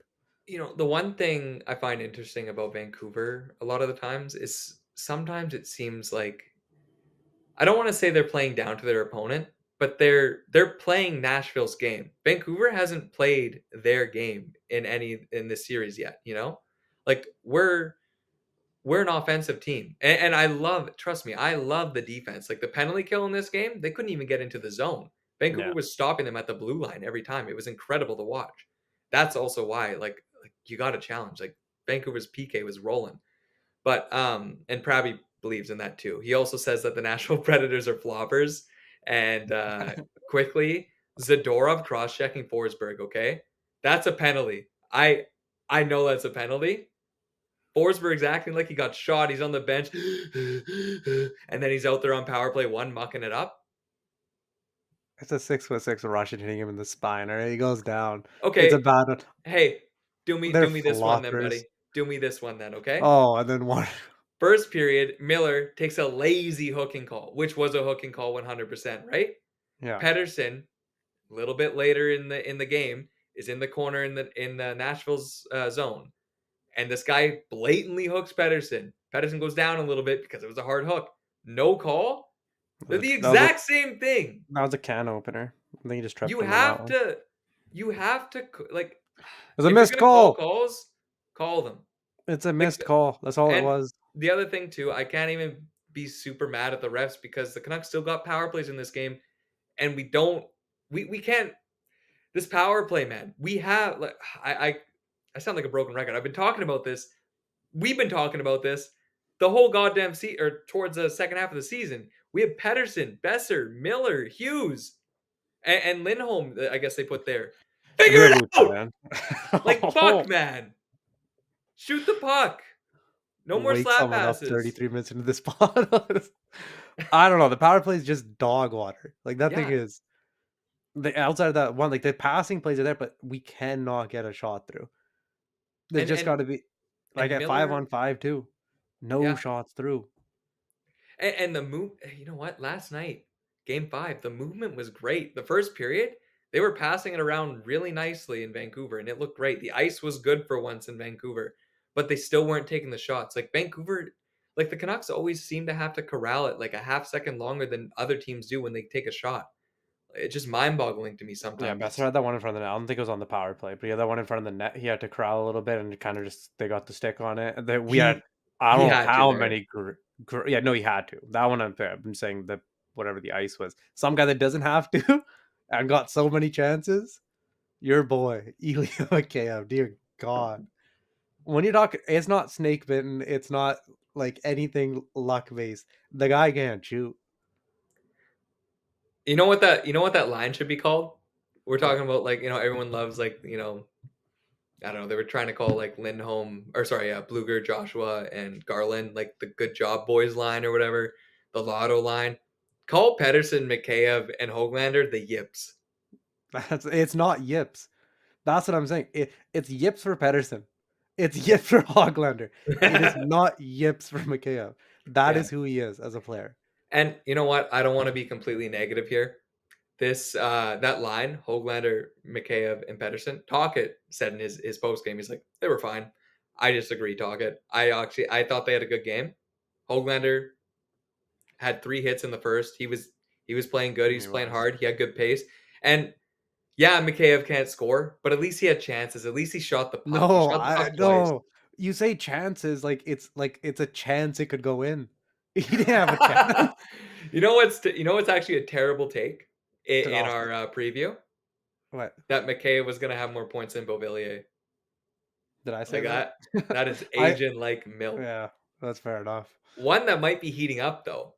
The one thing I find interesting about Vancouver a lot of the times is sometimes it seems like I don't want to say they're playing down to their opponent, but they're playing Nashville's game. Vancouver hasn't played their game in this series yet. Like we're an offensive team. And trust me, I love the defense. Like the penalty kill in this game, they couldn't even get into the zone. Vancouver Yeah. was stopping them at the blue line every time. It was incredible to watch. That's also why like you got to challenge. Like Vancouver's PK was rolling. But and Prabby believes in that too. He also says that the Nashville Predators are floppers. And quickly, Zadorov cross-checking Forsberg, okay? That's a penalty. I know that's a penalty. Forsberg's acting like he got shot. He's on the bench, and then he's out there on power play 1 mucking it up. It's a 6'6" Russian hitting him in the spine. All right, he goes down. It's a Okay, bad one. hey, do me They're do me this one then, floppers. buddy. Do me this one then, okay? Oh, and then one. First period, Miller takes a lazy hooking call, which was a hooking call 100%, right? Yeah, Pedersen, a little bit later in the game, is in the corner in the Nashville's zone, and this guy blatantly hooks Pedersen. Pedersen goes down a little bit because it was a hard hook. No call. They're the that was a exact same thing. that was a can opener. I think he just You tripped him on that have one. to, you have to like It was a if you're missed gonna call call. calls, call them. It's a Like, missed call. That's all it and was. the other thing too, I can't even be super mad at the refs because the Canucks still got power plays in this game, and we can't. This power play, man, we have like I sound like a broken record. I've been talking about this. We've been talking about this the whole goddamn or towards the second half of the season. We have Pedersen, Besser, Miller, Hughes, and Lindholm. I guess they put there. We Figure have it Lucha, out. man. Like fuck, man. Shoot the puck. No more Wake slap someone up passes. 33 minutes into this pod. I don't know. The power play is just dog water. Like that thing Yeah, is the outside of that one. Like the passing plays are there, but we cannot get a shot through. They and just and got to be like and at 5 Miller. on 5 too. No Yeah, shots through. and the move. You know what? Last night, Game 5, the movement was great. The first period, they were passing it around really nicely in Vancouver, and it looked great. The ice was good for once in Vancouver, but they still weren't taking the shots. Like Vancouver, like the Canucks always seem to have to corral it like a half second longer than other teams do when they take a shot. It's just mind-boggling to me Yeah, sometimes. Besser had that one in front of the net. I don't think it was on the power play, but he had that one in front of the net. He had to corral a little bit and kind of just they got the stick on it. And then we had He I he don't know had to how there. many. Yeah, no, he had to. That one I'm saying the whatever the ice was. Some guy that doesn't have to. and got so many chances. Your boy, Ilya Mikheyev, dear God. When you talk, it's not snake bitten, it's not like anything luck based. The guy can't shoot. You know what that line should be called? We're What? talking about, like, everyone loves, like, I don't know, they were trying to call, like, Lindholm, or sorry, Bluger, Joshua, and Garland, like, the good job boys line or whatever, the Lotto line. Call Pedersen, Mikheyev, and Hoglander the Yips. It's not yips. That's what I'm saying. It's yips for Pedersen. It's yips for Hoglander. It is not yips for Mikheyev. That Yeah. is who he is as a player. And you know what? I don't want to be completely negative here. That line, Hoglander, Mikheyev, and Pedersen, Tocchet said in his post game, he's like, they were fine. I disagree, Tocchet. I thought they had a good game. Hoglander had 3 hits in the first. He was playing good. He was He playing was. hard. He had good pace. And yeah, Mikheyev can't score, but at least he had chances. At least he shot the puck. He No, shot the I puck twice. no. You say chances like it's a chance it could go in. He didn't have a chance. You know what's actually a terrible take in Off our the preview? what? That Mikheyev was going to have more points than Beauvillier. Did I say Like that? that is I aging like milk. yeah, that's fair enough. One that might be heating up though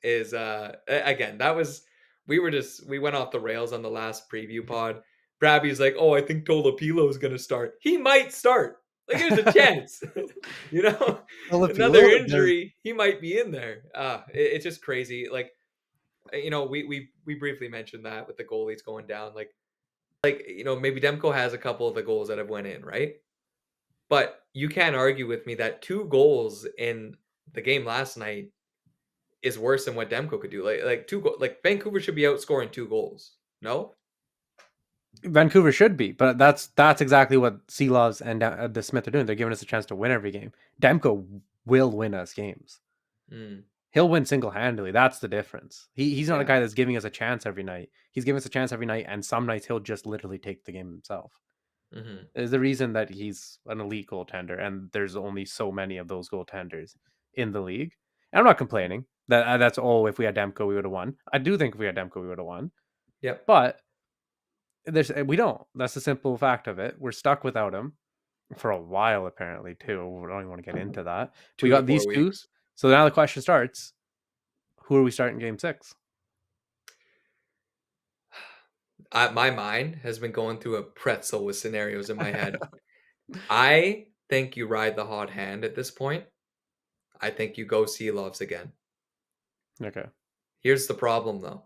is again, that was we went off the rails on the last preview pod. Brabby's like, "Oh, I think Tolopilo is going to start. He might start. Like there's a chance." you know, Another Filipino does injury, he might be in there. It's just crazy. Like we briefly mentioned that with the goalies going down like maybe Demko has a couple of the goals that have went in, right? But you can't argue with me that 2 goals in the game last night is worse than what Demko could do. Like Vancouver should be outscoring 2 goals. No? Vancouver should be, but that's exactly what Seelovs and the Smith are doing. They're giving us a chance to win every game. Demko will win us games. Mm, He'll win single handedly. That's the difference. He's not a yeah. guy that's giving us a chance every night. He's giving us a chance every night, and some nights he'll just literally take the game himself. Hmm. There's the reason that he's an elite goaltender, and there's only so many of those goaltenders in the league. And I'm not complaining. That's if we had Demko, we would have won. I do think if we had Demko, we would have won. Yep. But we don't. That's the simple fact of it. We're stuck without him for a while, apparently, too. We don't even want to get into that. We Two to got four these two. weeks. So now the question starts: who are we starting game 6? My mind has been going through a pretzel with scenarios in my head. I think you ride the hot hand at this point. I think you go Seelovs again. Okay, Here's the problem though.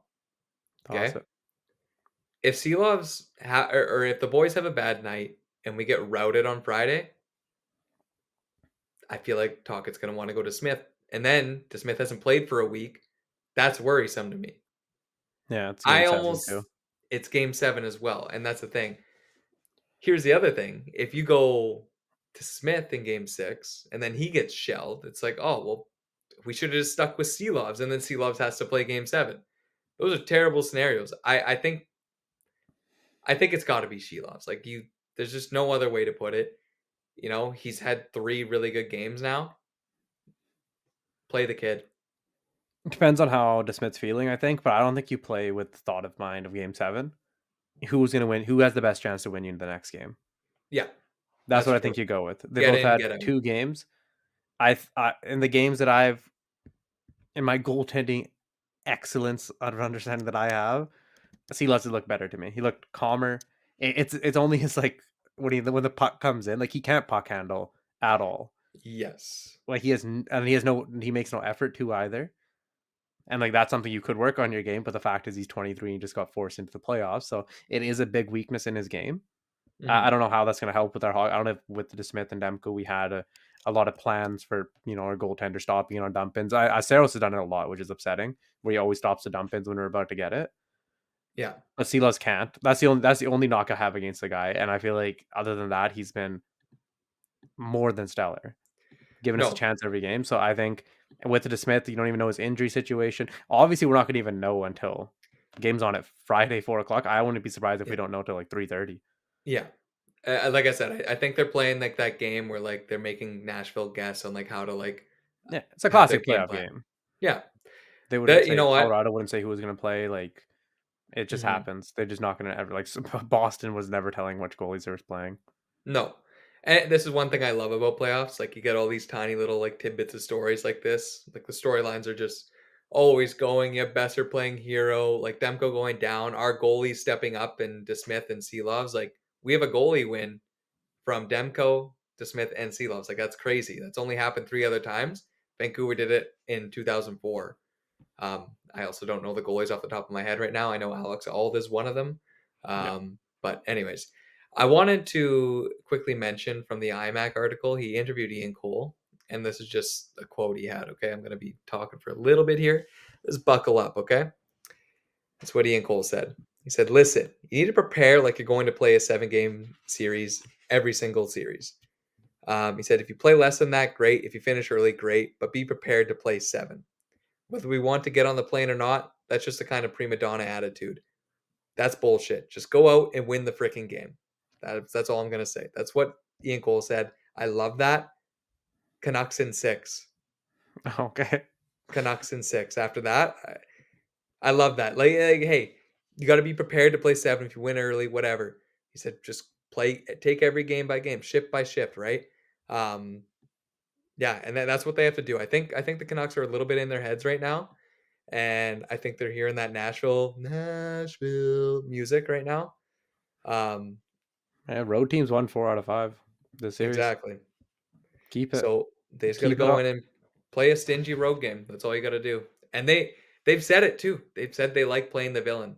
toss Okay. it. If Seelovs or if the boys have a bad night and we get routed on Friday, I feel like Tocchet's going to want to go to Smith. And then Smith hasn't played for a week. That's worrisome to me. Yeah, it's game I 7 almost, too. it's game 7 as well. And that's the thing. Here's the other thing. If you go to Smith in game 6 and then he gets shelled, it's like, oh, well, we should have just stuck with Seelovs and then Seelovs has to play game 7. Those are terrible scenarios. I think it's got to be Shelovs. There's just no other way to put it. He's had 3 really good games now. Play the kid. It depends on how DeSmith's feeling, I think, but I don't think you play with the thought of mind of game 7. Who's going to win? Who has the best chance to win you in the next game? Yeah, That's that's what I true. think you go with. They Get both in, had get out. 2 games. In the games that in my goaltending excellence of understanding that I have, Seelovs look better to me. He looked calmer. It's only his like when the puck comes in, like he can't puck handle at all. Yes. Like he makes no effort to either. And like that's something you could work on your game, but the fact is he's 23 and he just got forced into the playoffs, so it is a big weakness in his game. I Mhm. don't know how that's going to help with I don't know if with the Smith and Demko we had a lot of plans for our goaltender stopping on dump ins. Saros has done it a lot, which is upsetting, where he always stops the dump ins when we're about to get it. Yeah. But Silas can't. That's the only knock I have against the guy, and I feel like other than that, he's been more than stellar, giving us a No. chance every game. So I think with the Smith, you don't even know his injury situation. Obviously, we're not going to even know until game's on at Friday 4 o'clock. I wouldn't be surprised if Yeah. we don't know till like 3:30. Yeah. Like I said, I think they're playing like that game where like they're making Nashville guess on like how to Yeah, it's a have their classic game playoff plan. game. Yeah. They wouldn't That you know say what? Colorado wouldn't say who was going to play. Like It just Mhm. happens. They're just not gonna ever like Boston was never telling which goalies they were playing. No. And this is one thing I love about playoffs, like, you get all these tiny little, like, tidbits of stories like this, like, the storylines are just always going, you have Besser playing hero, like, Demko going down, our goalie stepping up and DeSmith and Seelovs, like, we have a goalie win from Demko, DeSmith, and Seelovs, like, that's crazy, that's only happened 3 other times. Vancouver did it in 2004. I also don't know the goalies off the top of my head right now. I know Alex Ald is one of them. Yeah. But anyways, I wanted to quickly mention from the iMac article, he interviewed Ian Cole, and this is just a quote he had. Okay, I'm going to be talking for a little bit here. Just buckle up, okay? That's what Ian Cole said. He said, "Listen, you need to prepare like you're going to play a 7 game series every single series." He said, "If you play less than that, great. If you finish early, great. But be prepared to play 7. Whether we want to get on the plane or not, that's just the kind of prima donna attitude. That's bullshit. Just go out and win the freaking game." That's all I'm gonna say. That's what Ian Cole said. I love that. Canucks in 6. Okay. Canucks in 6. After that, I love that. Like, hey, you got to be prepared to play 7 if you win early, whatever. He said, just play, take every game by game, shift by shift, right? Um, yeah, and that's what they have to do. I think the Canucks are a little bit in their heads right now, and I think they're hearing that Nashville music right now. Um, Yeah, road teams won 4 out of 5 this series. exactly. Keep it. So they just got to Keep it go in up. and play a stingy road game. That's all you got to do. And they've said it too. They've said they like playing the villain,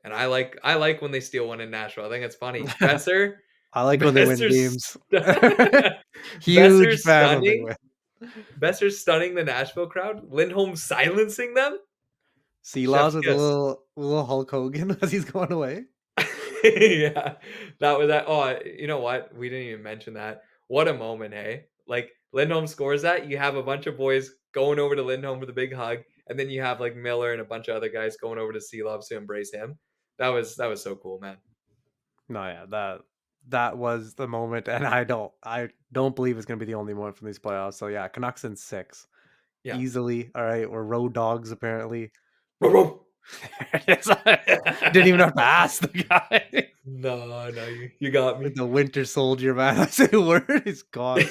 and I like when they steal one in Nashville. I think it's funny. Besser, I like when they win Besser's games. Huge Besser's fan when they stunning. win. Besser's stunning the Nashville crowd. Lindholm silencing them. Sea Laws Chef's with a kiss. little Hulk Hogan as he's going away. Yeah, that was that. Oh, you know what? We didn't even mention that. What a moment, hey! Like Lindholm scores that, you have a bunch of boys going over to Lindholm with a big hug, and then you have like Miller and a bunch of other guys going over to Seelovs to embrace him. That was so cool, man. No, yeah, that was the moment, and I don't believe it's gonna be the only one from these playoffs. So yeah, Canucks in 6 Yeah. easily. All right, we're road dogs apparently. Row, row. Yes, didn't even have to ask the guy. No, no, you got me. The Winter Soldier, man. I say a word, he's gone.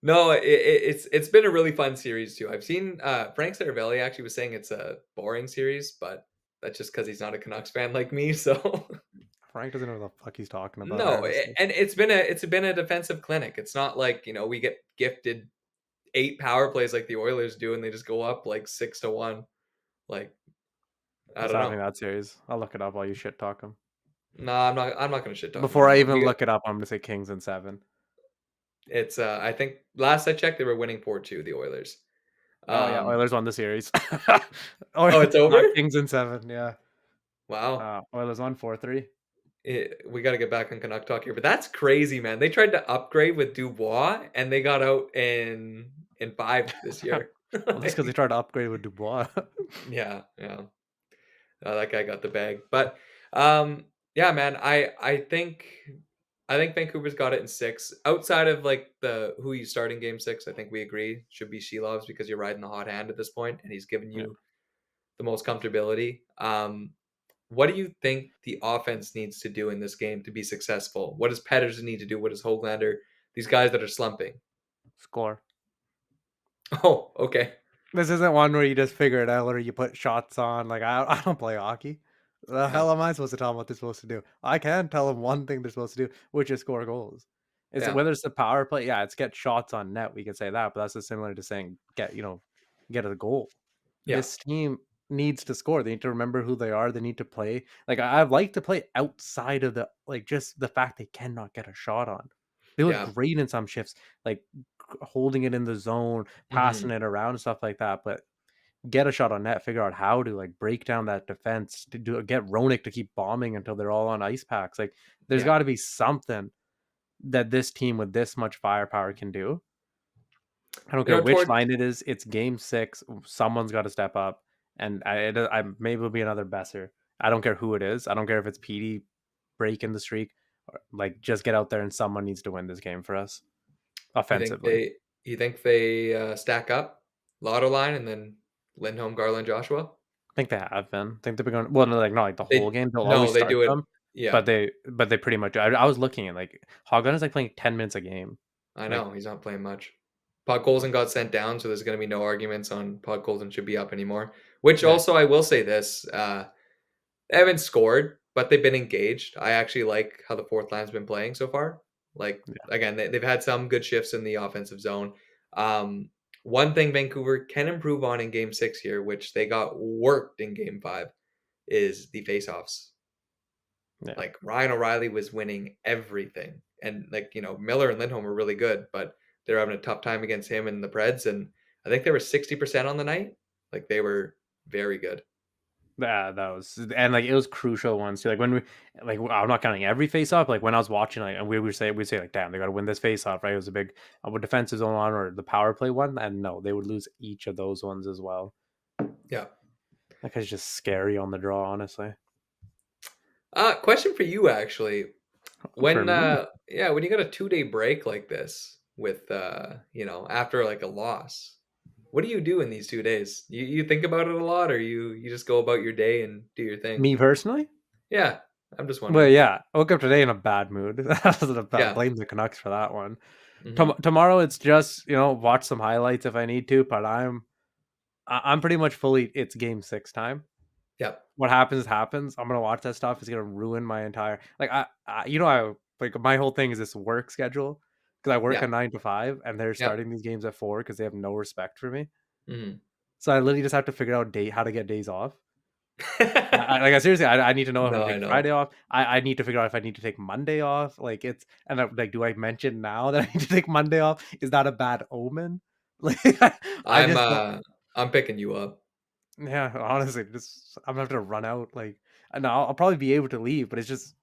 No, it's been a really fun series too. I've seen Frank Saravelli actually was saying it's a boring series, but that's just because he's not a Canucks fan like me. So Frank doesn't know what the fuck he's talking about, no, honestly. and it's been a defensive clinic. It's not like we get gifted 8 power plays like the Oilers do, and they just go up like 6-1. Like I What's don't know. happening in that series? I'll look it up while you shit talk him. No, I'm not gonna shit talk him Before I anymore. even look it up, I'm gonna say Kings in 7. It's I think last I checked they were winning 4-2, the Oilers. Oh yeah, Um, Oilers won the series. Or oh, it's not over. Kings in 7. Yeah. Wow. Oilers won 4-3. We got to get back on Canuck talk here, but that's crazy, man. They tried to upgrade with Dubois, and they got out in 5 this year. Well, that's because they Like, tried to upgrade with Dubois. yeah, yeah. That guy got the bag, but yeah, man. I think Vancouver's got it in 6. Outside of like the who you start in Game 6, I think we agree should be Shelovs because you're riding the hot hand at this point, and he's giving Yeah, you the most comfortability. What do you think the offense needs to do in this game to be successful? What does Pettersson need to do? What does Hoglander? These guys that are slumping. score. Oh, okay. This isn't one where you just figure it out or you put shots on. Like I don't play hockey. The Yeah, hell am I supposed to tell them what they're supposed to do? I can tell them one thing they're supposed to do, which is score goals. Is it yeah, whether it's the power play? Yeah, it's get shots on net. We can say that, but that's just similar to saying get a goal. yeah. This team needs to score. They need to remember who they are. They need to play. Like I like to play outside of the like just the fact they cannot get a shot on. They look Yeah. great in some shifts, like holding it in the zone, Hmm. passing it around and stuff like that. But get a shot on net, figure out how to like break down that defense to do get Ronick to keep bombing until they're all on ice packs. Like there's Yeah. got to be something that this team with this much firepower can do. I don't You care know, which toward line it is. It's game 6. Someone's got to step up, and I maybe it'll be another Besser. I don't care who it is. I don't care if it's PD breaking the streak. Or, like just get out there and someone needs to win this game for us you think offensively. they you think they stack up Lotto line and then Lindholm, Garland, Joshua? I think they have been. I think they've been going. Well, no, like not like the whole They game. They'll always no, they start do it. them, Yeah, but they pretty much. I was looking at like Hoggun is like playing 10 minutes a game. I Like, know he's not playing much. Podkolzin got sent down, so there's going to be no arguments on Podkolzin should be up anymore. Which yeah, also, I will say this: they haven't scored, but they've been engaged. I actually like how the fourth line's been playing so far. Like yeah, again, they've had some good shifts in the offensive zone. Um, one thing Vancouver can improve on in Game 6 here, which they got worked in Game 5, is the faceoffs. yeah. Like Ryan O'Reilly was winning everything, and like Miller and Lindholm were really good, but they're having a tough time against him and the Preds. And I think they were 60% on the night. Like they were very good. Yeah, that was and like it was crucial ones too. Like when we like I'm not counting every face off. Like when I was watching, like and we say like, damn, they got to win this face off, right? It was a big defensive zone one or the power play one, and no, they would lose each of those ones as well. Yeah. Like it's just scary on the draw, honestly. Question for you actually. For me, When you got a 2-day break like this with after like a loss, what do you do in these 2 days? You think about it a lot, or you just go about your day and do your thing? me personally, Yeah, I'm just well, wondering. yeah, I woke up today in a bad mood. I was in a bad, Yeah. blame the Canucks for that one. Hmm. Tomorrow, it's just watch some highlights if I need to, but I'm pretty much fully. It's game six time. Yep. What happens happens. I'm gonna watch that stuff. It's gonna ruin my entire like I like my whole thing is this work schedule because I work Yeah. a 9 to 5 and they're Yep. starting these games at 4 because they have no respect for me. Hmm. So I literally just have to figure out date how to get days off. Like I seriously, I need to know if I'm No, gonna I take know. Friday off. I need to figure out if I need to take Monday off. Like it's and like, do I mention now that I need to take Monday off? Is that a bad omen? Like I I'm just don't. uh I'm picking you up. Yeah, honestly, just I'm gonna have to run out. Like, and I'll probably be able to leave, but it's just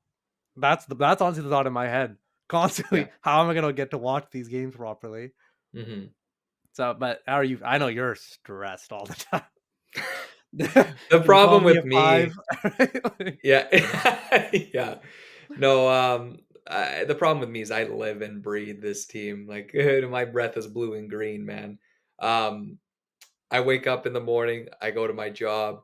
that's honestly the thought in my head Yeah. constantly. How am I gonna get to watch these games properly? Hmm. So, but how are you? I know you're stressed all the time. The You'll call problem me with at 5. me, yeah, yeah. No, the problem with me is I live and breathe this team. Like my breath is blue and green, man. Um, I wake up in the morning, I go to my job,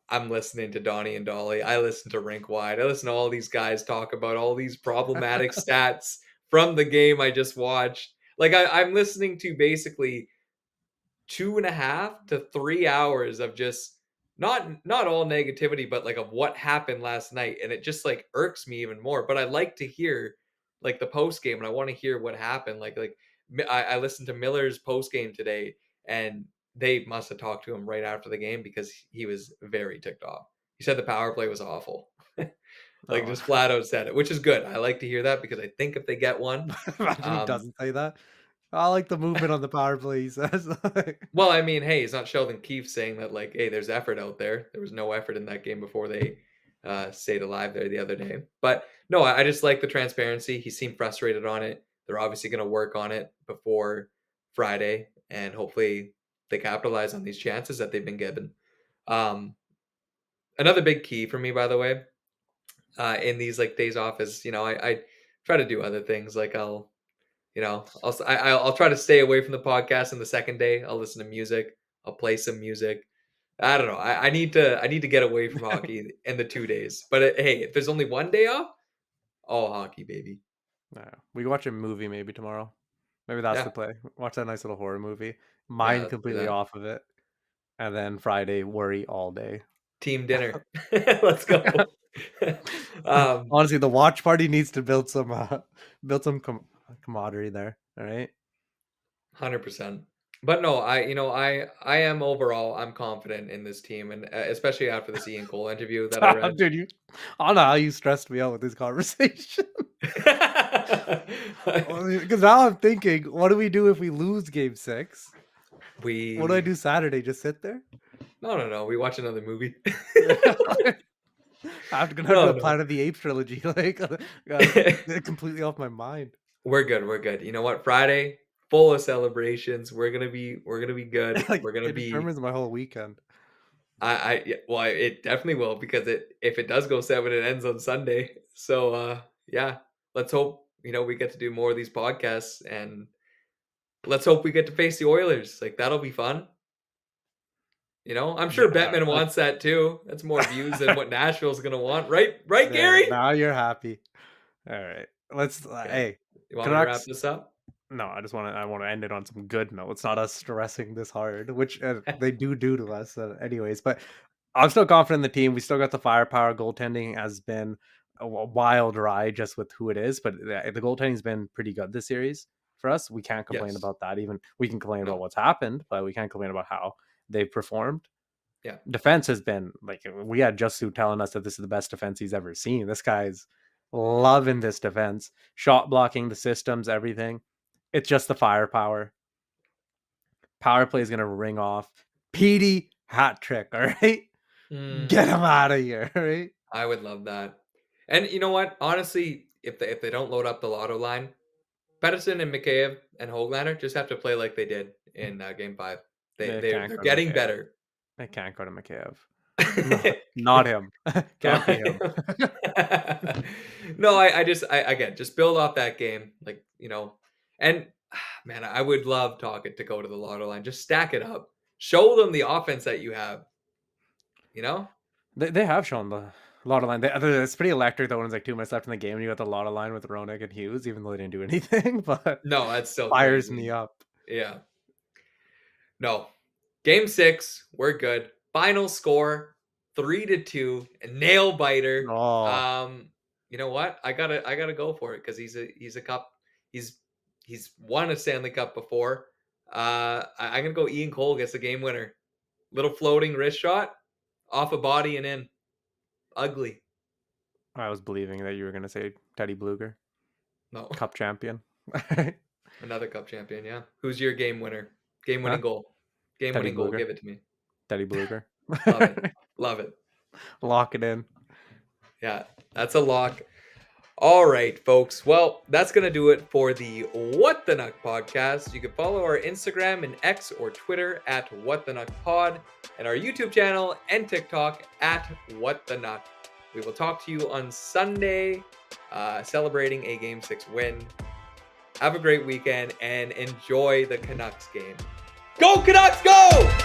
I'm listening to Donnie and Dolly, I listen to Rink Wide, I listen to all these guys talk about all these problematic stats from the game I just watched. Like I'm listening to basically 2.5 to 3 hours of just not all negativity, but like of what happened last night, and it just like irks me even more. But I like to hear like the post game, and I want to hear what happened. I listened to Miller's post game today, and they must have talked to him right after the game because he was very ticked off. He said the power play was awful. Like Oh, just flat out said it, which is good. I like to hear that because I think if they get one, imagine he um, doesn't say that. I like the movement on the power play. He says, like, well, I mean, hey, it's not Sheldon Keefe saying that like, hey, there's effort out there. There was no effort in that game before they stayed alive there the other day. But no, I just like the transparency. He seemed frustrated on it. They're obviously going to work on it before Friday, and hopefully they capitalize on these chances that they've been given. Um, Another big key for me, by the way, in these like days off is I try to do other things. Like I'll try to stay away from the podcast on the second day. I'll listen to music. I'll play some music. I don't know. I need to get away from hockey in the 2 days. But hey, if there's only one day off, all hockey, baby. no, we can watch a movie maybe tomorrow. Maybe that's the Yeah, play. Watch that nice little horror movie. yeah. Mind Let's do completely that. off of it, and then Friday worry all day. Team dinner. Let's go. um, Honestly, the watch party needs to build some camaraderie there. All right, 100%. But no, I am overall I'm confident in this team, and especially after this Ian Cole interview that I read. dude. I don't know how you stressed me out with this conversation. Because now I'm thinking, what do we do if we lose Game 6? What do I we do Saturday? Just sit there? no. We watch another movie. I'm gonna have to do No, a no. Planet of the Apes trilogy. Like, get it completely off my mind. We're good. We're good. You know what? Friday, full of celebrations. We're gonna be good. Like, We're gonna it be. determines my whole weekend. Yeah, well, it definitely will because if it does go seven, it ends on Sunday. So yeah, let's hope we get to do more of these podcasts, and let's hope we get to face the Oilers. Like that'll be fun. I'm sure Yeah, Bettman wants that too. That's more views than what Nashville's gonna want, right? Right, there. Gary? Now you're happy. All right. Let's. Okay. Hey, You want me to wrap Canucks. this up? No, I want to end it on some good notes, not us stressing this hard, which they do to us, anyways. But I'm still confident in the team. We still got the firepower. Goaltending has been a wild ride just with who it is, but the goaltending's been pretty good this series for us. We can't complain Yes. about that. Even we can complain about No. what's happened, but we can't complain about how they've performed. Yeah. Defense has been like, we had Justu telling us that this is the best defense he's ever seen. This guy's loving this defense, shot blocking, the systems, everything. It's just the firepower. Power play is gonna ring off. Petey hat trick. All right, get him out of here. All right. I would love that. And you know what? Honestly, if they don't load up the lotto line, Pedersen and Mikheyev and Hoglander just have to play like they did in Game 5. They They're can't they're go to getting Mikheyev. better. They can't go to Mikheyev. Not him. Can't be him. No, I again just build off that game, and man, I would love Tocchet to go to the lotto line. Just stack it up. Show them the offense that you have. You know? They have shown the lotto line. It's pretty electric though when it's like 2 minutes left in the game and you got the lotto line with Roenick and Hughes, even though they didn't do anything. But No, that's still fires crazy. me up. Yeah. No. Game 6, we're good. Final score 3-2, a nail biter. Oh, You know what? I gotta go for it because he's a cup. He's won a Stanley Cup before. I'm gonna go Ian Cole gets the game winner. Little floating wrist shot off a body and in. Ugly. I was believing that you were gonna say Teddy Bluger, No. Cup champion. Another cup champion, yeah. Who's your game winner? Game winning Huh? goal. Game Teddy winning goal. Bluger. Give it to me. Teddy Bluger. Love it. Love it. Lock it in. Yeah, that's a lock. All right, folks. Well, that's going to do it for the What the Nuck podcast. You can follow our Instagram and X or Twitter at What the Nuck Pod, and our YouTube channel and TikTok at What the Nuck. We will talk to you on Sunday, celebrating a Game 6 win. Have a great weekend and enjoy the Canucks game. Go Canucks, go!